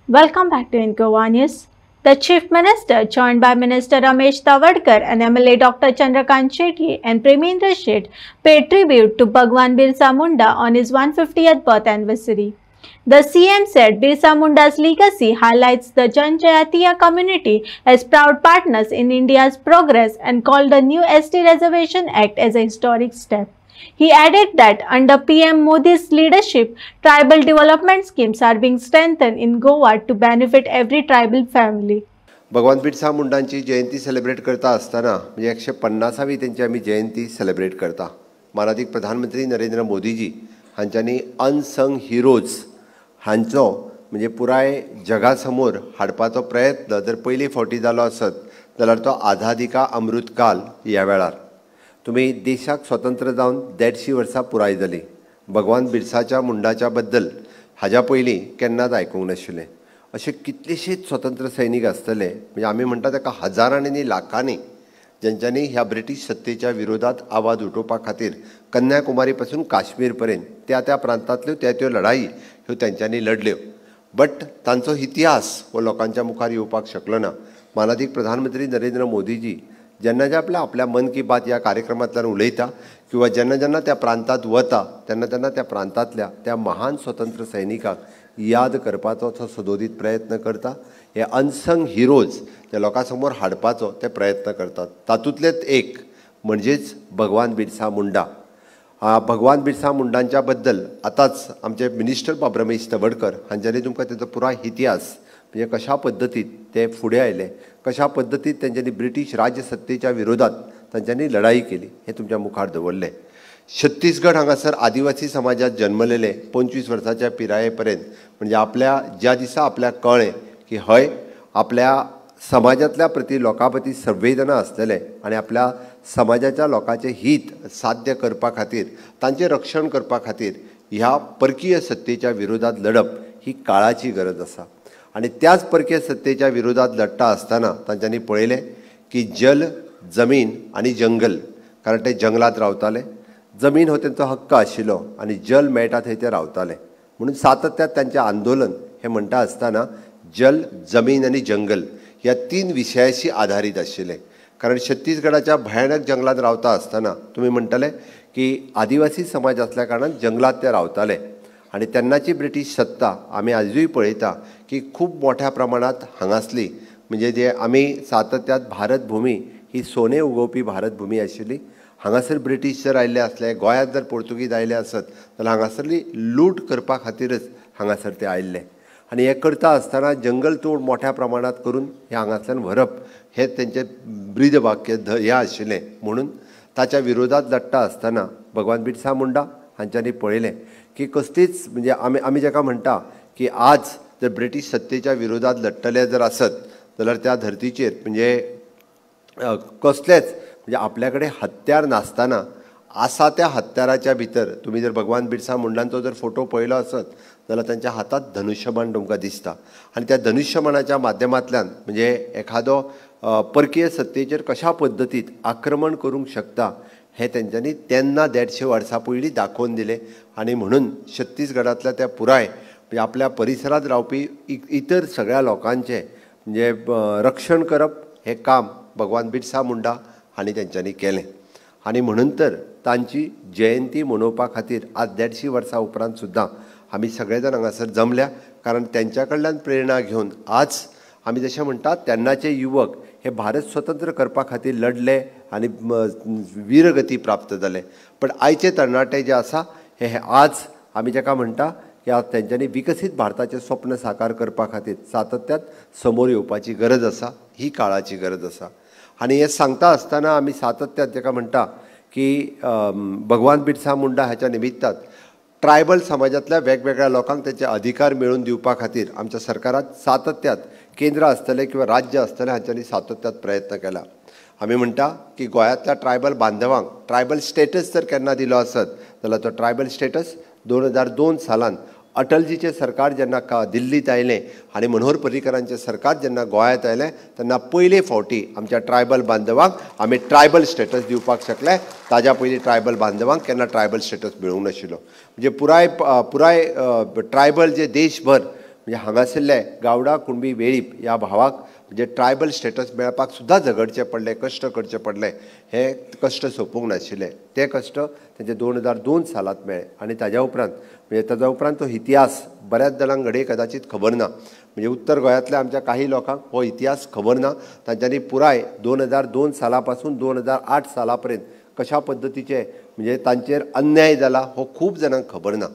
Welcome back to Inco News. The Chief Minister, joined by Minister Ramesh Tawadkar and MLA Dr. Chandrakant Shetty and Premindra Sheth, paid tribute to Bhagwan Birsa Munda on his 150th birth anniversary. The CM said Birsa Munda's legacy highlights the Janjatiya community as proud partners in India's progress and called the new ST Reservation Act as a historic step. He added that under PM Modi's leadership, tribal development schemes are being strengthened in Goa to benefit every tribal family. भगवान बिरसा मुंडांची जयंती celebrate करता असताना म्हणजे 150वी त्यांची आम्ही जयंती celebrate करता. माननीय प्रधानमंत्री Narendra Modiji हांच्यांनी unsung heroes हांचो म्हणजे पुराय जगासमोर हाडपाचो प्रयत्न जर पयली फावटी जालो आसत जाल्यार तो आझादी का अमृत काल ह्या वेळार. तुम्ही देशाक स्वतंत्र जावन 150 वर्सां पुराय जाली. भगवान बिरसाच्या मुंडाच्या बद्दल हाज्या पयलीं केन्नाच आयकूंक नाशिल्लें. असे कितलेशेच स्वतंत्र सैनीक आसतले म्हणजे आमी म्हणटा ताका हजारांनी न्ही लाखांनी ज्यांच्यांनी ह्या ब्रिटीश सत्तेच्या विरोधात आवाज उठोवपा खातीर कन्याकुमारी पासून काश्मीर पर्यंत त्या प्रांतांतल्यो त्यो लढाई ह्यो त्यांच्यांनी लढल्यो. बट तांचो इतिहास हो लोकांच्या मुखार येवपाक शकलो ना. माननीय प्रधानमंत्री नरेंद्र मोदीजी जेन्ना आपल्या मन की बात ह्या कार्यक्रमांतल्यान उलयता किंवा जेन्ना त्या प्रांतांत वता तेन्ना त्या प्रांतांतल्या त्या महान स्वतंत्र सैनिकाक याद करपाचो तो सदोदीत प्रयत्न करता. हे अनसंग हिरोज त्या लोकांसमोर हाडपाचो ते प्रयत्न करतात. तातूंतलेच एक म्हणजेच भगवान बिरसा मुंडा. भगवान बिरसा मुंडांच्या बद्दल आतांच आमचे मिनिस्टर बाब रमेश तवडकर हांच्यांनी तुमकां तेचो पुराय इतिहास म्हणजे कशा पद्दतीन ते फुडें आयले, कशा पद्दतीन तेंच्यांनी ब्रिटीश राजसत्तेच्या विरोधात तांच्यांनी लढाई केली हे तुमच्या मुखार दवरले. छत्तीसगड हांगासर आदिवासी समाजात जन्मलेले 25 वर्साच्या पिराये पर्यंत म्हणजे आपल्या ज्या दिसा आपल्याक कळ्ळें की हय आपल्या समाजातल्या प्रती लोकां प्रती संवेदना आसलेले आनी आपल्या समाजाच्या लोकांचे हित साध्य करपा खातीर तांचें रक्षण करपा खातीर ह्या परकीय सत्तेच्या विरोधात लढप ही काळाची गरज आसा. आणि त्याच परकीय सत्तेच्या विरोधात लढटा असताना तांच्यांनी पळयलें की जल, जमीन आणि जंगल, कारण ते जंगलात रावताले, जमीन हो त्यांचो हक्क आशिल्लो आणि जल मेळटा थंय ते रावताले. म्हणून सातत्यात त्यांचे आंदोलन हे म्हणटा असताना जल, जमीन आणि जंगल ह्या 3 विशयाशी आधारित आशिल्ले. कारण छत्तीसगडाच्या भयानक जंगलात रावता असताना तुम्ही म्हणटले की आदिवासी समाज असल्या कारणान जंगलात ते रावताले आणि तेन्नाची ब्रिटीश सत्ता आमी आजूय पळयता की खूप मोठ्या प्रमाणात हांगासली म्हणजे जे आमी सातत्यात भारत भूमी ही सोने उगवपी भारत भूमी आशिल्ली. हांगासर ब्रिटीश जर आयिल्ले असले, गोंयांत जर पोर्तुगीज आयिल्ले आसत जाल्यार हांगासरली लूट करपा खातीरच हांगासर ते आयिल्ले. आनी हें करता आसतना जंगल तोड मोठ्या प्रमाणात करून हे हांगासल्यान व्हरप हे तेंचें ब्रीद वाक्य हें आशिल्लें. म्हणून ताच्या विरोधात लढटा आसतना भगवान बिरसा मुंडा हांच्यांनी पळयलें की कसलीच म्हणजे आमी जाका म्हणटा की आज जर ब्रिटीश सत्तेच्या विरोधात लढटले जर आसत जाल्यार त्या धर्तीचेर म्हणजे कसलेच म्हणजे आपल्या कडेन हत्यार नासतना आसा त्या हत्याराच्या भितर तुम्ही जर भगवान बिरसा मुंडांचो जर फोटो पळयलो आसत जाल्यार तांच्या हातात धनुष्यबाण तुमकां दिसता. आनी त्या धनुष्यबाणाच्या माध्यमांतल्यान म्हणजे एखादो परकीय सत्तेचेर कशा पद्दतीत आक्रमण करूंक शकता हे तेंच्यांनी तेन्ना 150 वर्सां पयलीं दाखोवन दिलें. आनी म्हणून छत्तीसगडांतल्या त्या पुराय म्हणजे आपल्या परिसरांत रावपी इतर सगळ्या लोकांचे म्हणजे रक्षण करप हे काम भगवान बिरसा मुंडा हांणी तेंच्यांनी केलें. आनी म्हणून तर तांची जयंती मनोवपा खातीर आज 150 वर्सां उपरांत सुद्दां आमी सगळे जाण हांगासर जमल्या. कारण तेंच्या कडल्यान प्रेरणा घेवन आज आमी जशें म्हणटात तेन्नाचे युवक हे भारत स्वतंत्र करपा खातीर लढले आनी वीरगती प्राप्त जाले. पण आयचे तरणाटे जे आसा हे आज आमी जाका म्हणटा की आज तेंच्यांनी विकसीत भारताचें स्वप्न साकार करपा खातीर सातत्यात समोर येवपाची गरज आसा. ही काळाची गरज आसा. आनी हें सांगता आसतना आमी सातत्यात जाका म्हणटा की भगवान बिरसा मुंडा हाच्या निमित्तात ट्रायबल समाजातल्या वेगवेगळ्या लोकांक तेचे अधिकार मेळून दिवपा खातीर आमच्या सरकारात सातत्यात केंद्र आसतले किंवा राज्य आसतले हांच्यांनी सातत्यात प्रयत्न केला. आमी म्हणटा की गोंयांतल्या ट्रायबल बांधवांक ट्रायबल स्टेटस जर केन्ना दिलो आसत जाल्यार तो ट्रायबल स्टेटस 2002 सालांत अटलजीचे सरकार जेन्ना दिल्लीत आयलें आनी मनोहर पर्रीकरांचें सरकार जेन्ना गोंयांत आयलें तेन्ना पयले फावटी आमच्या ट्रायबल बांधवांक आमी ट्रायबल स्टेटस दिवपाक शकले. ताज्या पयलीं ट्रायबल बांधवांक केन्ना ट्रायबल स्टेटस मेळूंक नाशिल्लो. म्हणजे पुराय ट्रायबल जे देशभर म्हणजे हांगासरले गावडा कुणबी वेळीप ह्या भावाक म्हणजे ट्रायबल स्टेटस मेळपाक सुद्दां झगडचें पडलें, कश्ट करचे पडले. हे कश्ट सोंपूंक नाशिल्ले. ते कश्ट तेंचे 2002 सालांत मेळ्ळे आनी ताज्या उपरांत तो इतिहास बऱ्याच जाणांक घडये कदाचित खबर ना. म्हणजे उत्तर गोंयांतल्या आमच्या काही लोकांक हो इतिहास खबर ना. तांच्यांनी पुराय 2002 साला पासून 2008 साला पर्यंत कशा पद्दतीचे म्हणजे तांचेर अन्याय जाला हो खूब जाणांक खबर ना.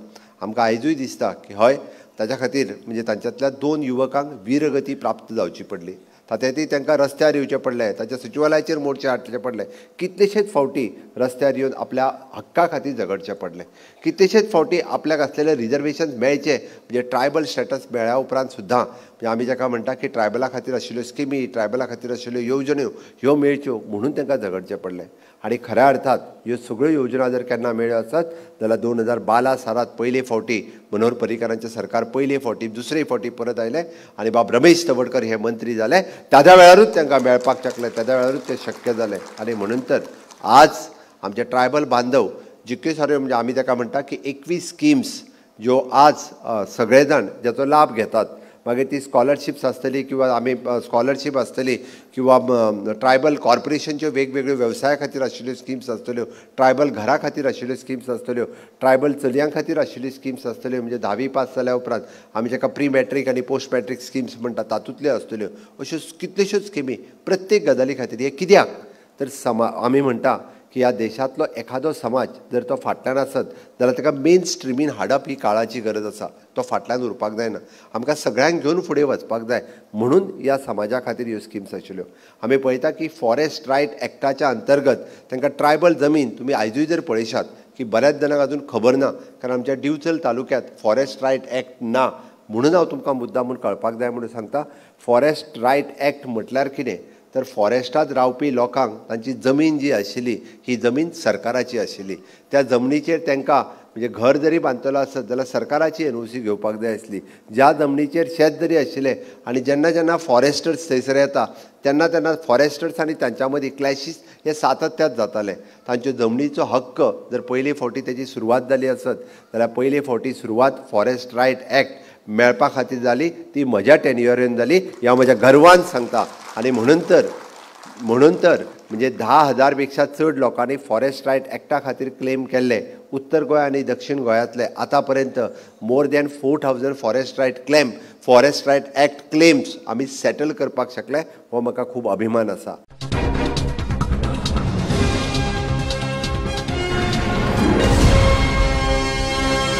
आमकां आयजूय दिसता की हय ताच्या खातीर म्हणजे तांच्यांतल्या 2 युवकांक वीरगती प्राप्त जावची पडली. तातूंतय तांकां रस्त्यार येवचें पडलें, ताच्या सचिवालयाचेर मोर्चे हाडचे पडले. कितलेशेच फावटी रस्त्यार येवन आपल्या हक्का खातीर झगडचें पडलें. कितलेशेच फावटी आपल्याक आसलेले रिजर्वेशन मेळचे म्हणजे ट्रायबल स्टेटस मेळ्ळ्या उपरांत सुद्दां म्हणजे आमी जाका म्हणटा की ट्रायबला खातीर आशिल्ल्यो स्किमी, ट्रायबला खातीर आशिल्ल्यो येवजण्यो ह्यो मेळच्यो म्हणून तांकां झगडचें पडलें. आनी खऱ्या अर्थात ह्यो सगळ्यो योजना जर केन्ना मेळ्ळ्यो आसत जाल्यार 2012 सालांत पयले फावटी मनोहर पर्रीकारांचें सरकार पयले फावटी दुसरे फावटी परत आयलें आनी बाब रमेश तवडकर हे मंत्री जाले. त्याद्या वेळारूच तांकां मेळपाक शकलें, त्याद्या वेळारूच तें शक्य जालें. आनी म्हणून तर आज आमचे ट्रायबल बांधव जितक्यो साऱ्यो म्हणजे आमी ताका म्हणटा की 21 स्किम्स ज्यो आज सगळे जाण जाचो लाभ घेतात. मागीर ती स्कॉलरशिप्स आसतली किंवा आमी स्कॉलरशीप आसतली किंवा ट्रायबल कॉर्पोरेशनच्यो वेगवेगळ्यो वेवसाया खातीर आशिल्ल्यो स्किम्स आसतल्यो, ट्रायबल घरा खातीर आशिल्ल्यो स्किम्स आसतल्यो, ट्रायबल चलयां खातीर आशिल्ल्यो स्किम्स आसतल्यो म्हणजे 10वी पास जाल्या उपरांत आमी जाका प्री मॅट्रीक आनी पोस्ट मॅट्रीक स्किम्स म्हणटा तातूंतल्यो आसतल्यो. अश्यो कितल्योश्योच स्किमी प्रत्येक गजाली खातीर. हे कित्याक तर आमी म्हणटा की ह्या देशांतलो एखादो समाज जर तो फाटल्यान आसत जाल्यार ताका मेन स्ट्रिमीन हाडप ही काळाची गरज आसा. तो फाटल्यान उरपाक जायना. आमकां सगळ्यांक घेवन फुडें वचपाक जाय म्हणून ह्या समाजा खातीर ह्यो स्किम्स आशिल्ल्यो. आमी पळयता की फॉरेस्ट रायट एक्टाच्या अंतर्गत तांकां ट्रायबल जमीन तुमी आयजूय जर पळयशात की बऱ्याच जाणांक अजून खबर ना. कारण आमच्या दिवचल तालुक्यांत फॉरेस्ट रायट एक्ट ना म्हणून हांव तुमकां मुद्दामून कळपाक जाय म्हणून सांगता. फॉरेस्ट रायट एक्ट म्हटल्यार कितें तर फॉरेस्टांत रावपी लोकांक तांची जमीन जी आशिल्ली ही जमीन सरकाराची आशिल्ली. त्या जमनीचेर तांकां म्हणजे घर जरी बांदतलो आसत जाल्यार सरकाराची एनओसी घेवपाक जाय आसली. ज्या जमनीचेर शेत जरी आशिल्लें आनी जेन्ना जेन्ना फॉरेस्टर्स थंयसर येता तेन्ना तेन्ना फॉरेस्टर्स आनी तांच्या मदीं क्लॅशीस हे सातत्यात जाताले. तांच्यो जमनीचो हक्क जर पयले फावटी तेजी सुरवात जाली आसत जाल्यार पयले फावटी सुरवात फॉरेस्ट रायट एक्ट मेळपा खातीर जाली. ती म्हज्या टेन्युअरेन जाली ही हांव म्हज्या गर्वान सांगता. आनी म्हणून तर म्हणजे 10,000 पेक्षा चड लोकांनी फॉरेस्ट रायट एक्टा खातीर क्लेम केल्ले. उत्तर गोंय आनी दक्षिण गोंयांतले आतां पर्यंत more than 4,000 forest right act claims आमी सेटल करपाक शकले. हो म्हाका खूब अभिमान आसा.